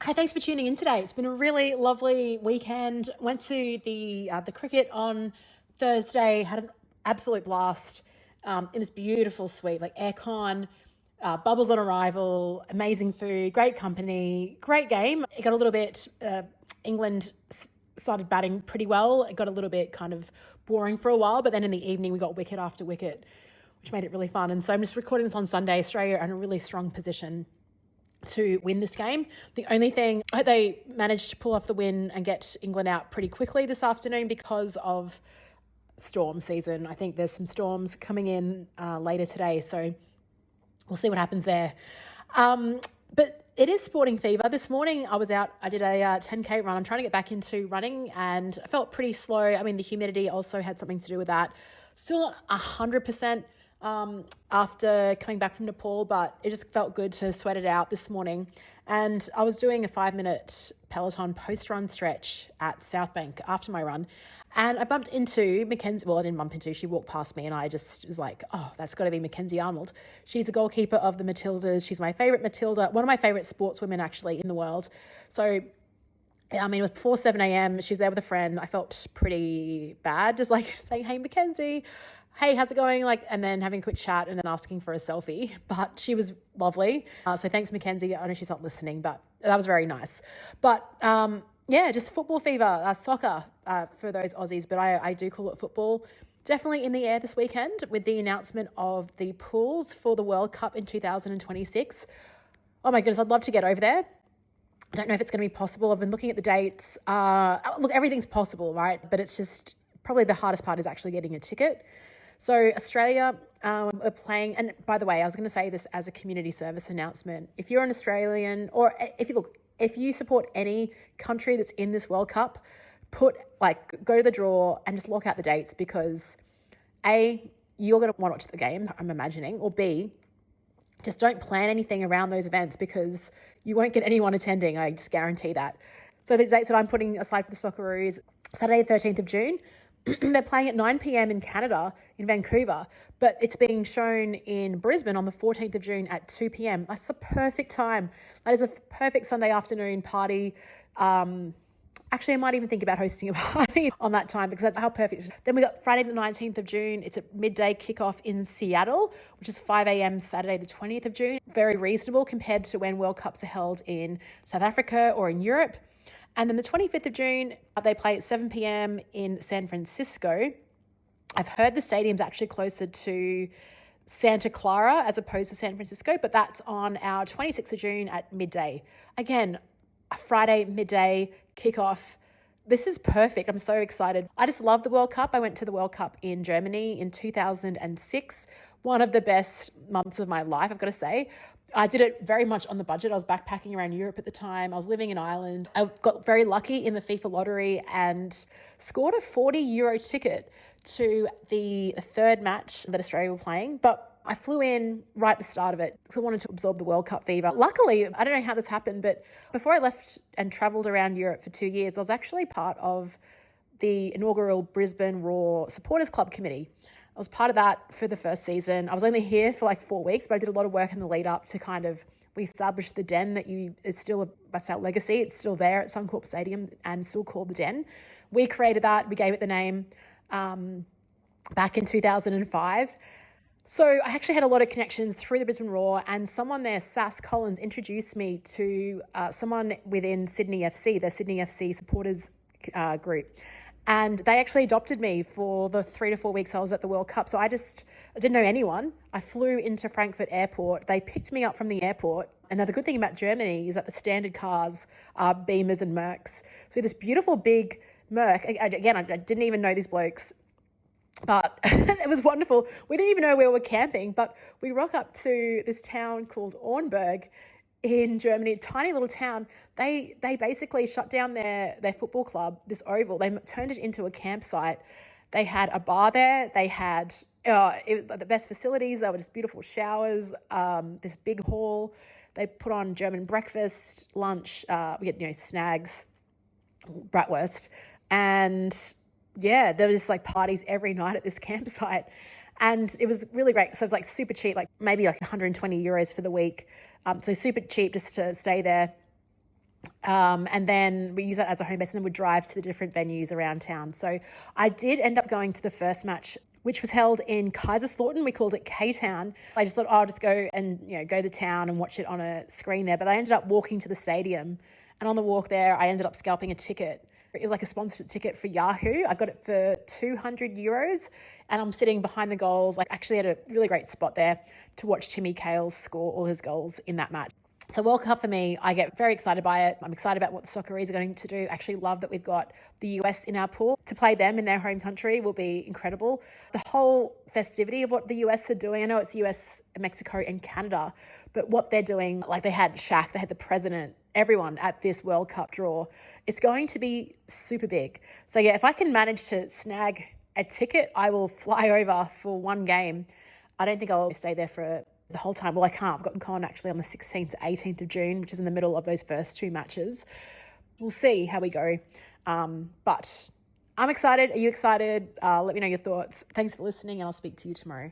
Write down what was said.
Hey, thanks for tuning in today. It's been a really lovely weekend. Went to the cricket on Thursday. Had an absolute blast in this beautiful suite, like aircon, bubbles on arrival, amazing food, great company, great game. It got a little bit. England started batting pretty well. It got a little bit kind of boring for a while, but then in the evening we got wicket after wicket, which made it really fun. And so I'm just recording this on Sunday. Australia are in a really strong position to win this game. The only thing, I hope they managed to pull off the win and get England out pretty quickly this afternoon because of storm season. I think there's some storms coming in later today, so we'll see what happens there. But it is sporting fever. This morning I was out, I did a 10K run. I'm trying to get back into running and I felt pretty slow. I mean, the humidity also had something to do with that. Still not 100% after coming back from Nepal, but it just felt good to sweat it out this morning. And I was doing a 5-minute Peloton post-run stretch at Southbank after my run. And I bumped into Mackenzie, well, I didn't bump into, she walked past me and I just was like, oh, that's got to be Mackenzie Arnold. She's a goalkeeper of the Matildas. She's my favourite Matilda, one of my favourite sportswomen actually in the world. So I mean, it was before 7 a.m. She was there with a friend. I felt pretty bad, just like saying, hey, Mackenzie, hey, how's it going? And then having a quick chat and then asking for a selfie. But she was lovely. So thanks, Mackenzie. I know she's not listening, but that was very nice. But just football fever, soccer for those Aussies, but I do call it football. Definitely in the air this weekend with the announcement of the pools for the World Cup in 2026. Oh my goodness, I'd love to get over there. I don't know if it's going to be possible. I've been looking at the dates. Look, everything's possible, right? But it's just probably the hardest part is actually getting a ticket. So Australia are playing, and by the way, I was going to say this as a community service announcement. If you're an Australian, or if you support any country that's in this World Cup, go to the draw and just lock out the dates because A, you're going to want to watch the games, I'm imagining, or B, just don't plan anything around those events because you won't get anyone attending. I just guarantee that. So the dates that I'm putting aside for the Socceroos, Saturday, 13th of June, they're playing at 9 p.m. in Canada, in Vancouver, but it's being shown in Brisbane on the 14th of June at 2 p.m. That's the perfect time. That is a perfect Sunday afternoon party. Actually, I might even think about hosting a party on that time because that's how perfect it is. Then we got Friday the 19th of June. It's a midday kickoff in Seattle, which is 5 a.m. Saturday the 20th of June. Very reasonable compared to when World Cups are held in South Africa or in Europe. And then the 25th of June, they play at 7 p.m. in San Francisco. I've heard the stadium's actually closer to Santa Clara as opposed to San Francisco, but that's on our 26th of June at midday. Again, a Friday midday kickoff. This is perfect. I'm so excited. I just love the World Cup. I went to the World Cup in Germany in 2006. One of the best months of my life, I've got to say. I did it very much on the budget. I was backpacking around Europe at the time. I was living in Ireland. I got very lucky in the FIFA lottery and scored a €40 ticket to the third match that Australia were playing. But I flew in right at the start of it because I wanted to absorb the World Cup fever. Luckily, I don't know how this happened, but before I left and travelled around Europe for 2 years, I was actually part of the inaugural Brisbane Roar Supporters Club Committee. I was part of that for the first season. I was only here for 4 weeks, but I did a lot of work in the lead up to we established the Den is still a Basalt legacy. It's still there at Suncorp Stadium and still called the Den. We created that. We gave it the name back in 2005. So I actually had a lot of connections through the Brisbane Roar, and someone there, Sass Collins, introduced me to someone within Sydney FC, the Sydney FC supporters group. And they actually adopted me for the 3 to 4 weeks I was at the World Cup. So I didn't know anyone. I flew into Frankfurt Airport. They picked me up from the airport. And now the good thing about Germany is that the standard cars are Beamers and Mercs. So we had this beautiful big Merc. Again, I didn't even know these blokes. But it was wonderful. We didn't even know where we were camping, but we rock up to this town called Ornberg in Germany, a tiny little town. They basically shut down their football club, this oval. They turned it into a campsite. They had a bar there. They had the best facilities. There were just beautiful showers, this big hall. They put on German breakfast, lunch. We get snags, bratwurst, and yeah, there was just parties every night at this campsite. And it was really great. So it was super cheap, maybe €120 for the week. So super cheap just to stay there. And then we use that as a home base, and then we'd drive to the different venues around town. So I did end up going to the first match, which was held in Kaiserslautern. We called it K-Town. I just thought, oh, I'll just go and, go to town and watch it on a screen there. But I ended up walking to the stadium, and on the walk there, I ended up scalping a ticket. It was like a sponsorship ticket for Yahoo. I got it for €200, and I'm sitting behind the goals. Like, actually had a really great spot there to watch Timmy Cales score all his goals in that match. So World Cup for me, I get very excited by it. I'm excited about what the Socceroos are going to do. I actually love that we've got the US in our pool. To play them in their home country will be incredible. The whole festivity of what the US are doing, I know it's US, Mexico and Canada, but what they're doing, like they had Shaq, they had the president, everyone at this World Cup draw. It's going to be super big. So yeah, if I can manage to snag a ticket, I will fly over for one game. I don't think I'll stay there for the whole time. Well, I can't. I've gotten con actually on the 16th to 18th of June, which is in the middle of those first two matches. We'll see how we go. But I'm excited. Are you excited? Let me know your thoughts. Thanks for listening, and I'll speak to you tomorrow.